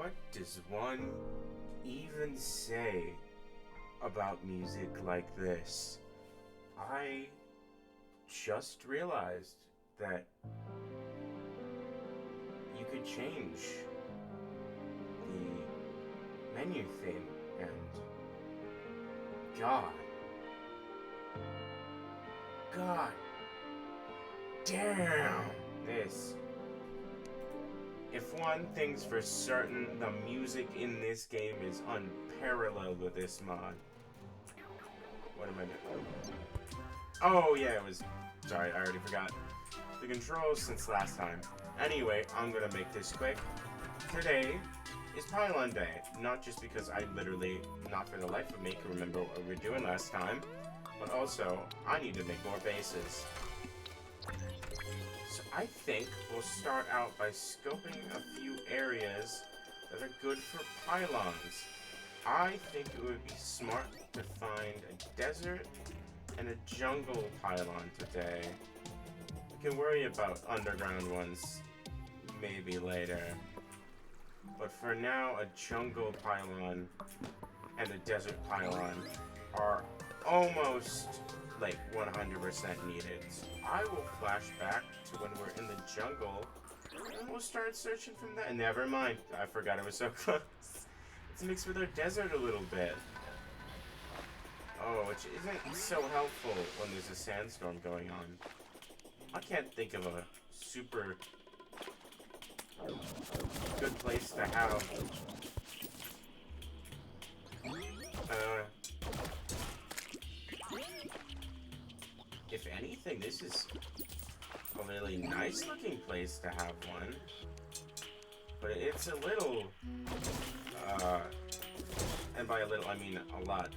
What does one even say about music like this? I just realized that you could change the menu theme, and God damn this. If one thing's for certain, the music in this game is unparalleled with this mod. What am I doing? Oh yeah, it was... Sorry, I already forgot the controls since last time. Anyway, I'm gonna make this quick. Today is PYLON Day. Not just because I literally, not for the life of me, can remember what we were doing last time, but also, I need to make more bases. So I think we'll start out by scoping a few areas that are good for pylons. I think it would be smart to find a desert and a jungle pylon today. We can worry about underground ones maybe later. But for now, a jungle pylon and a desert pylon are almost like 100% needed. So I will flash back to when we're in the jungle and we'll start searching from that. Never mind, I forgot it was so close. It's mixed with our desert a little bit. Oh, which isn't so helpful when there's a sandstorm going on. I can't think of a super good place to have if anything, this is a really nice looking place to have one, but it's a little and by a little I mean a lot,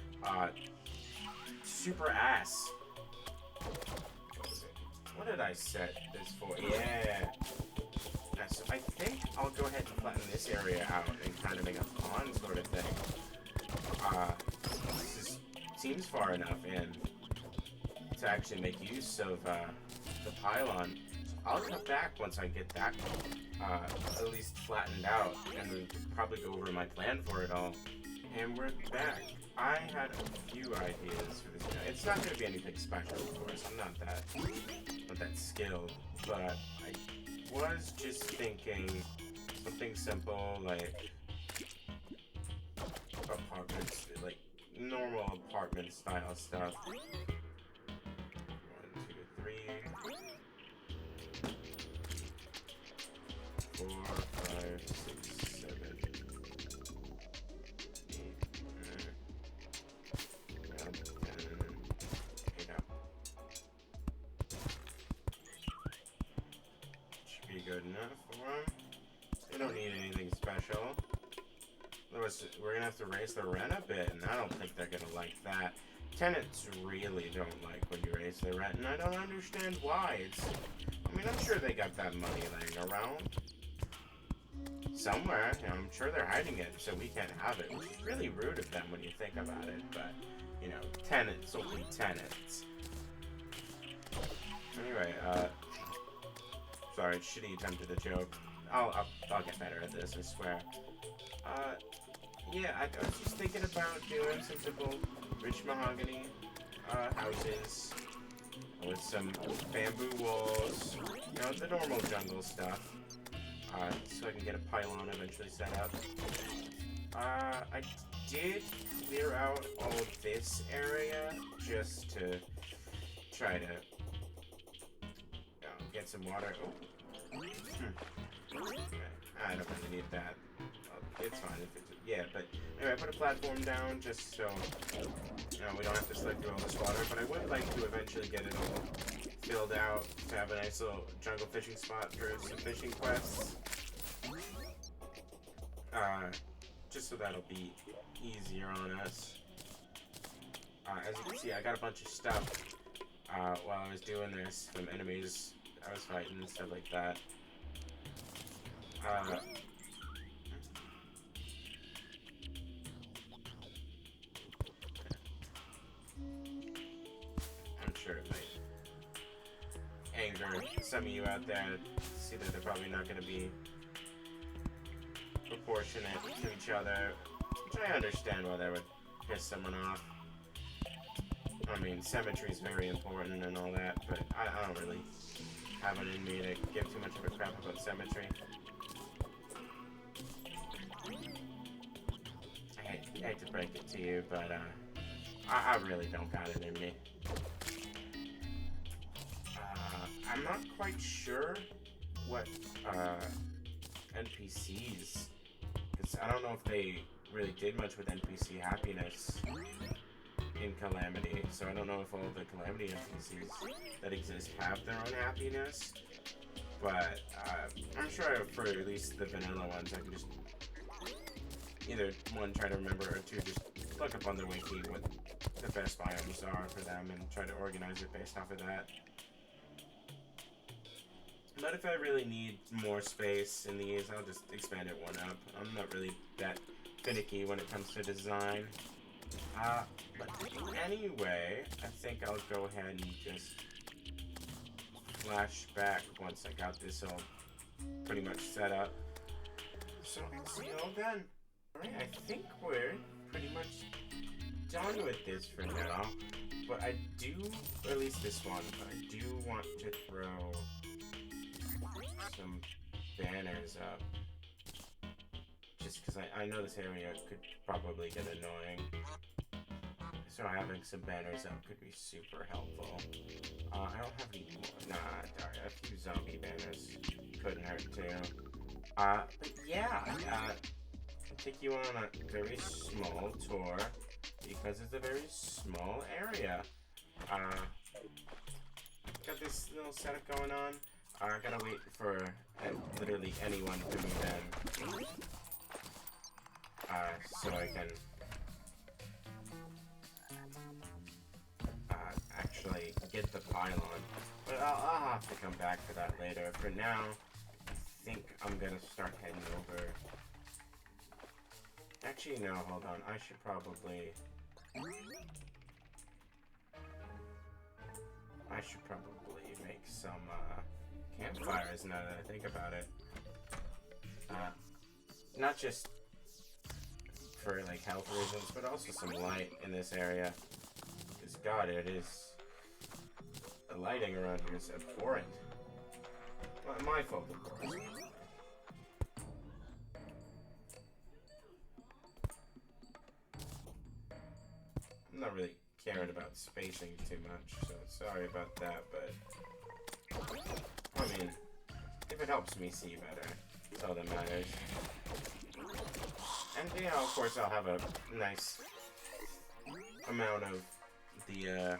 super ass. What is it? What did I set this for? Yeah. So I think I'll go ahead and flatten this area out and kind of make a pond sort of thing. This seems far enough in to actually make use of the pylon. So I'll come back once I get that at least flattened out, and we'll probably go over my plan for it all. And we're back. I had a few ideas for this. It's not going to be anything special, of course. I'm not that skilled, but I was just thinking something simple like apartments, like normal apartment style stuff. 1, 2, 3, 4, 5, 6, 7, 8, 9, 10, 8 out. Should be good enough for them. They don't need anything special. Otherwise, we're gonna have to raise the rent a bit, and I don't think they're gonna like that. Tenants really don't like when you raise their rent, and I don't understand why. I mean, I'm sure they got that money laying around somewhere. You know, I'm sure they're hiding it, so we can't have it, which is really rude of them when you think about it. But you know, tenants will be tenants. Anyway, sorry, shitty attempt at a joke. I'll get better at this, I swear. Yeah, I was just thinking about doing some simple rich mahogany houses with some bamboo walls, you know, the normal jungle stuff, so I can get a pylon eventually set up. I did clear out all of this area just to try to get some water. Oh. I don't really need that. It's fine if it's... Yeah, but anyway, I put a platform down just so we don't have to slip through all this water, but I would like to eventually get it all filled out to have a nice little jungle fishing spot for some fishing quests. Just so that'll be easier on us. As you can see, I got a bunch of stuff while I was doing this, some enemies I was fighting and stuff like that. I'm sure it might anger some of you out there to see that they're probably not going to be proportionate to each other, which I understand why that would piss someone off. I mean, symmetry is very important and all that, but I don't really have it in me to give too much of a crap about symmetry. I hate to break it to you, but I really don't got it in me. I'm not quite sure what NPCs, because I don't know if they really did much with NPC happiness in Calamity, so I don't know if all the Calamity NPCs that exist have their own happiness, but I'm sure for at least the vanilla ones I can just either one, try to remember, or two, just look up on the wiki what the best biomes are for them and try to organize it based off of that. But if I really need more space in these, I'll just expand it one up. I'm not really that finicky when it comes to design. But anyway, I think I'll go ahead and just flash back once I got this all pretty much set up. So I'll see you all then. Alright, I think we're pretty much done with this for now. But I do, or at least this one, but I do want to throw some banners up. Just because I know this area could probably get annoying. So having some banners up could be super helpful. I don't have any more. Nah, darn, a few zombie banners couldn't hurt too. But yeah, I'll take you on a very small tour because it's a very small area. Got this little setup going on. I gotta wait for literally anyone to move in. So I can actually get the pylon. But I'll have to come back to that later. For now, I think I'm gonna start heading over. Actually, no, hold on. I should probably make some campfires now that I think about it. Not just for like health reasons, but also some light in this area. Because God, it is, the lighting around here is abhorrent. Well, my fault, of course. I'm not really caring about spacing too much, so sorry about that, but I mean, if it helps me see better, that's all that matters. And you know, of course, I'll have a nice amount of the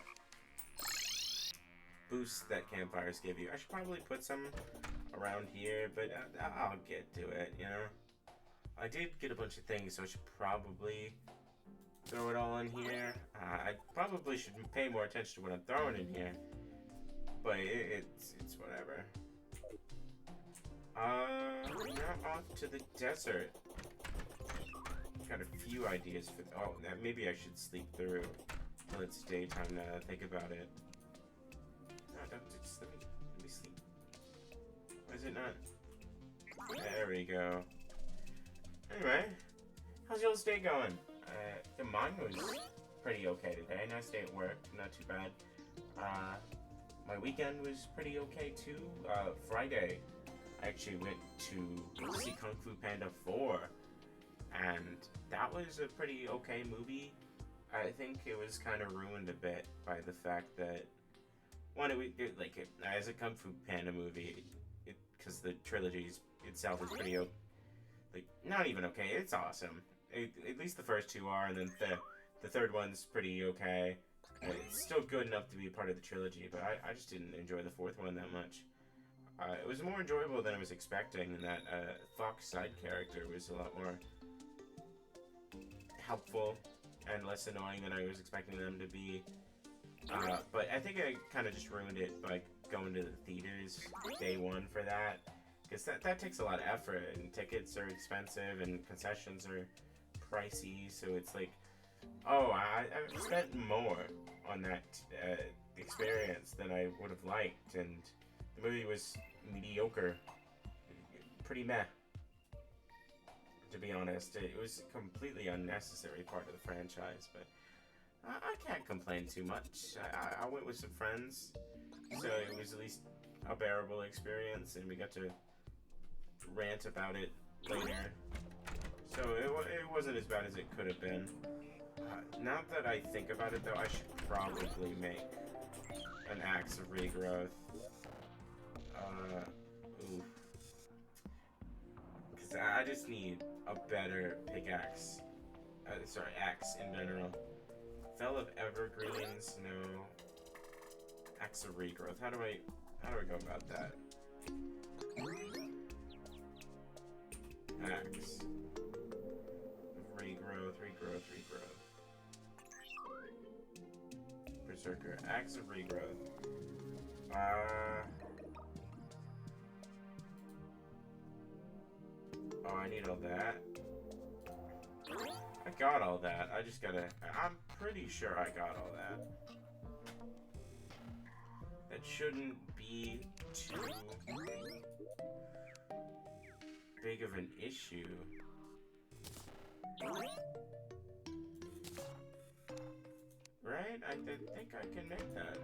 boost that campfires give you. I should probably put some around here, but I'll get to it, you know? I did get a bunch of things, so I should probably throw it all in here. I probably should pay more attention to what I'm throwing in here, but it's whatever. Now off to the desert. Got a few ideas for. Oh, maybe I should sleep through till it's daytime now that I think about it. No, don't just let me sleep. Why is it not? There we go. Anyway, how's y'all's day going? Mine was pretty okay today. Nice day at work, not too bad. My weekend was pretty okay too. Friday, I actually went to see Kung Fu Panda 4, and that was a pretty okay movie. I think it was kind of ruined a bit by the fact that, one, as a Kung Fu Panda movie, because the trilogy itself is pretty, not even okay, it's awesome. At least the first two are, and then the third one's pretty okay. It's still good enough to be part of the trilogy, but I just didn't enjoy the fourth one that much. It was more enjoyable than I was expecting, and that Fox side character was a lot more helpful and less annoying than I was expecting them to be. But I think I kind of just ruined it by going to the theaters day one for that, because that takes a lot of effort, and tickets are expensive, and concessions are pricey, so it's like, oh, I've spent more on that experience than I would have liked, and the movie was mediocre, pretty meh. to be honest. It was a completely unnecessary part of the franchise, but I can't complain too much. I went with some friends, so it was at least a bearable experience, and we got to rant about it later. So it wasn't as bad as it could have been. Now that I think about it, though, I should probably make an axe of regrowth. Because I just need a better pickaxe. Sorry, axe in general. Fell of Evergreens, no. Axe of regrowth. How do I go about that? Axe. Regrowth. Berserker. Axe of regrowth. Oh, I need all that. I got all that. I just gotta... I'm pretty sure I got all that. That shouldn't be too big of an issue. Right? I think I can make that.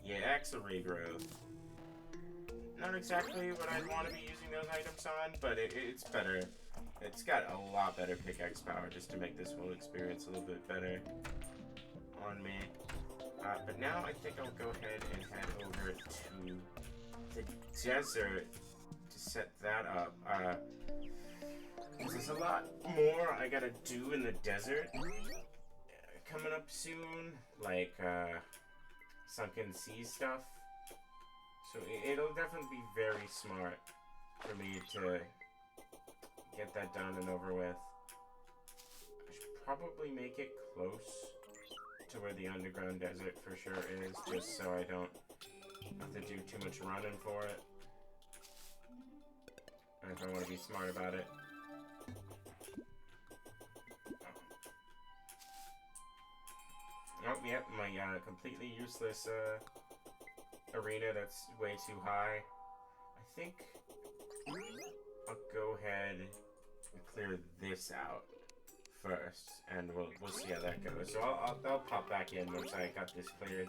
Yeah, axe of regrowth. Not exactly what I'd want to be using those items on, but it's better. It's got a lot better pickaxe power just to make this whole experience a little bit better on me. But now I think I'll go ahead and head over to the desert to set that up. There's a lot more I gotta do in the desert coming up soon, like sunken sea stuff. So it'll definitely be very smart for me to get that done and over with. I should probably make it close to where the underground desert for sure is, just so I don't have to do too much running for it. And if I want to be smart about it. Oh, yep, my completely useless arena that's way too high. I think I'll go ahead and clear this out first, and we'll see how that goes. So I'll pop back in once I got this cleared.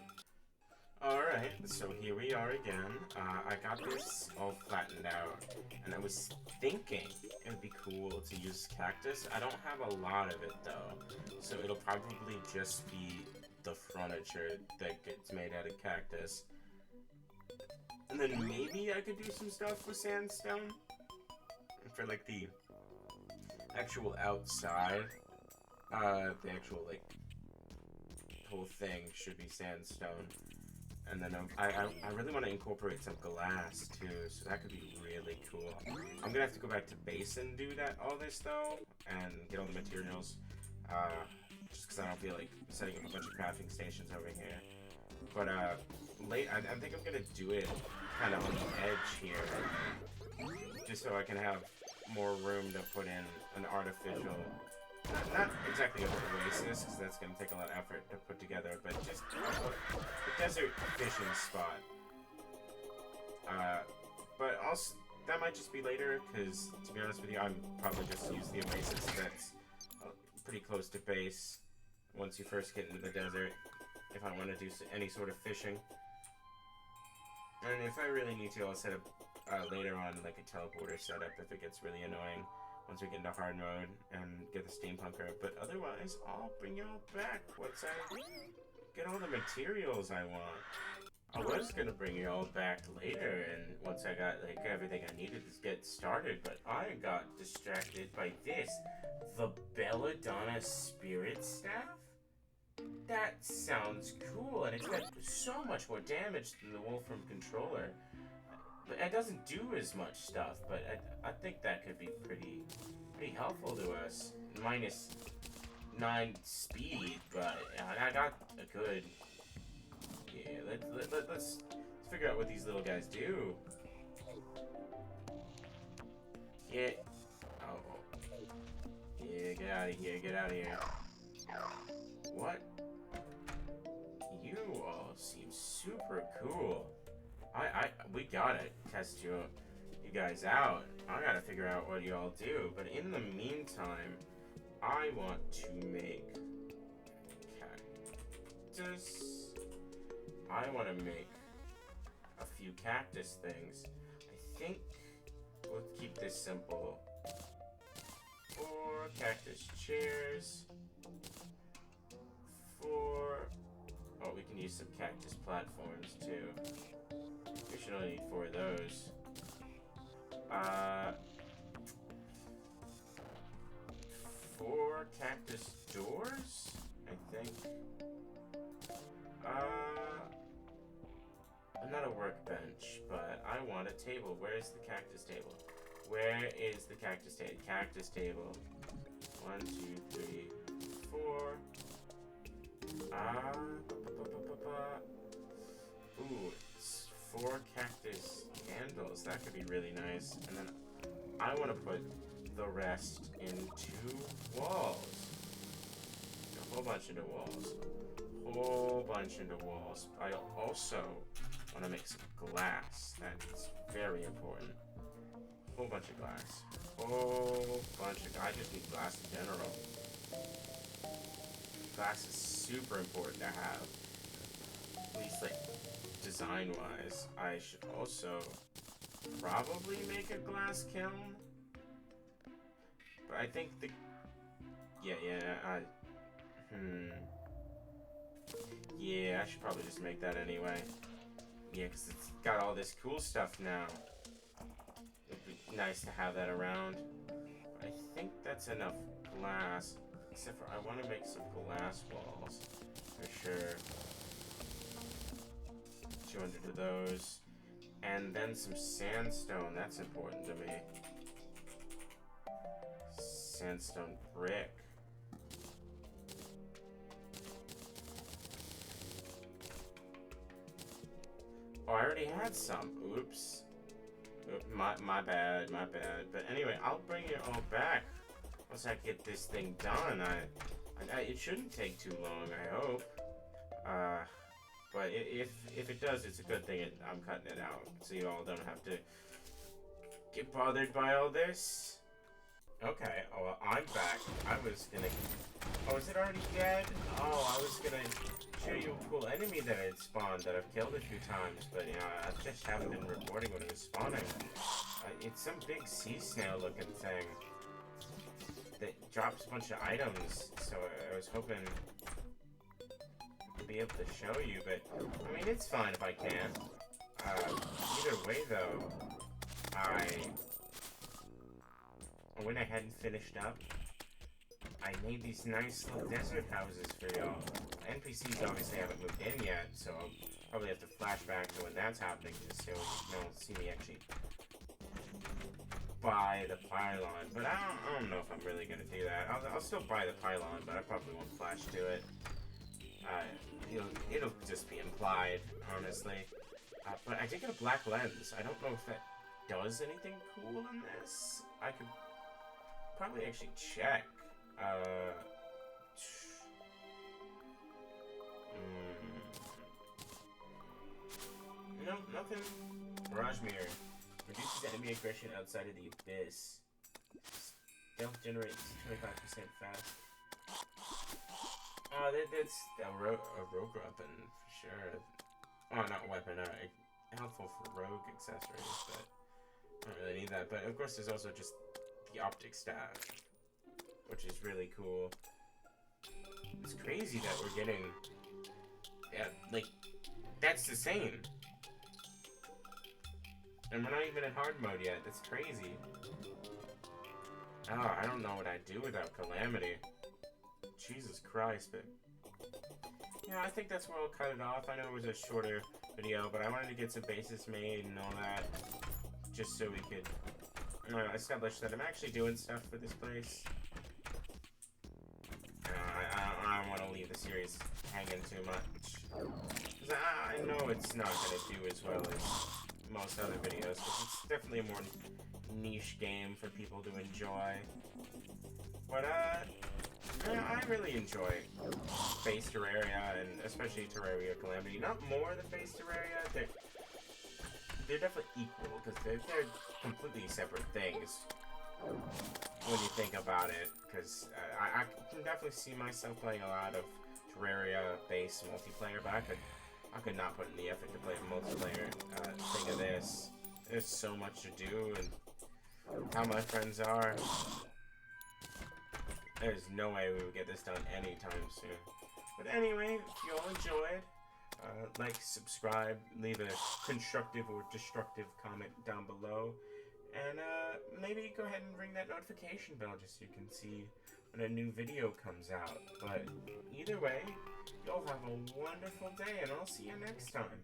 Alright, so here we are again. I got this all flattened out, and I was thinking it would be cool to use cactus. I don't have a lot of it though, so it'll probably just be the furniture that gets made out of cactus. And then maybe I could do some stuff with sandstone for like the actual outside. The actual like whole thing should be sandstone. And then I really want to incorporate some glass too, so that could be really cool. I'm gonna have to go back to base and do all this though, and get all the materials. Just because I don't feel like setting up a bunch of crafting stations over here. But I think I'm gonna do it kind of on the edge here, just so I can have more room to put in an artificial, not exactly an oasis, because that's gonna take a lot of effort to put together, but just a desert fishing spot. But also that might just be later, because to be honest with you, I'm probably just use the oasis that's pretty close to base once you first get into the desert, if I want to do any sort of fishing. And if I really need to, I'll set up later on like a teleporter setup if it gets really annoying once we get into hard mode and get the steampunker. But otherwise, I'll bring y'all back once I get all the materials I want. I was gonna bring y'all back later, and once I got like everything I needed to get started, but I got distracted by this. The Belladonna Spirit Staff? That sounds cool, and it's got so much more damage than the Wolfram Controller. But it doesn't do as much stuff, but I think that could be pretty helpful to us. Minus 9 speed, but I got a good... Yeah, let's figure out what these little guys do. Get... Oh. Yeah, get out of here, get out of here. What? You all seem super cool. We gotta test you guys out. I gotta figure out what y'all do. But in the meantime, I want to make cactus. I want to make a few cactus things. I think we'll keep this simple. 4 cactus chairs. 4. Oh, we can use some cactus platforms too. We should only need 4 of those. 4 cactus doors, I think. Not a workbench, but I want a table. Where's the cactus table? Where is the cactus table? Cactus table. 1, 2, 3, 4. Ooh, it's 4 cactus candles. That could be really nice. And then I want to put the rest into walls. A whole bunch into walls. Whole bunch into walls. I also want to make some glass. That's very important. Whole bunch of glass. Whole bunch of. I just need glass in general. Glass is super important to have. At least, like, design-wise. I should also probably make a glass kiln. But I think the... Yeah, I should probably just make that anyway. Yeah, because it's got all this cool stuff now. It'd be nice to have that around. But I think that's enough glass. Except for I want to make some glass walls. For sure. 200 of those. And then some sandstone. That's important to me. Sandstone brick. Oh, I already had some. Oops. My bad. But anyway, I'll bring it all back once I get this thing done. It shouldn't take too long, I hope. But if it does, it's a good thing I'm cutting it out, so you all don't have to get bothered by all this. Okay, well, I'm back. Oh, is it already dead? Oh, I was gonna show you a cool enemy that had spawned that I've killed a few times, but, you know, I just haven't been recording when it was spawning. It's some big sea snail looking thing that drops a bunch of items, so I was hoping to be able to show you, but, I mean, it's fine if I can't. Either way, though, I went ahead and finished up. I made these nice little desert houses for y'all. NPCs obviously haven't moved in yet, so I'll probably have to flash back to when that's happening just so you'll see me actually buy the pylon. But I don't know if I'm really going to do that. I'll still buy the pylon, but I probably won't flash to it. It'll just be implied, honestly. But I did get a black lens. I don't know if that does anything cool in this. I could probably actually check. No, nothing. Mirage mirror. Reduces enemy aggression outside of the abyss. Stealth generates 25% fast. Oh, that's a rogue weapon, for sure. Oh, not weapon, helpful for rogue accessories, but I don't really need that. But of course there's also just the optic staff, which is really cool. It's crazy that we're getting, yeah, like, that's the same. And we're not even in hard mode yet. That's crazy. Oh, I don't know what I'd do without Calamity. Jesus Christ, but... yeah, I think that's where I'll cut it off. I know it was a shorter video, but I wanted to get some bases made and all that. Just so we could establish that I'm actually doing stuff for this place. I don't want to leave the series hanging too much. Because I know it's not going to do as well as most other videos, because it's definitely a more niche game for people to enjoy. But, I really enjoy base Terraria, and especially Terraria Calamity. Not more than base Terraria. they're definitely equal because they're completely separate things when you think about it. Because I can definitely see myself playing a lot of Terraria-based multiplayer, but I could not put in the effort to play a multiplayer thing of this. There's so much to do, and how my friends are, there's no way we would get this done anytime soon. But anyway, if you all enjoyed, like, subscribe, leave a constructive or destructive comment down below, and maybe go ahead and ring that notification bell just so you can see when a new video comes out. But either way, y'all have a wonderful day, and I'll see you next time.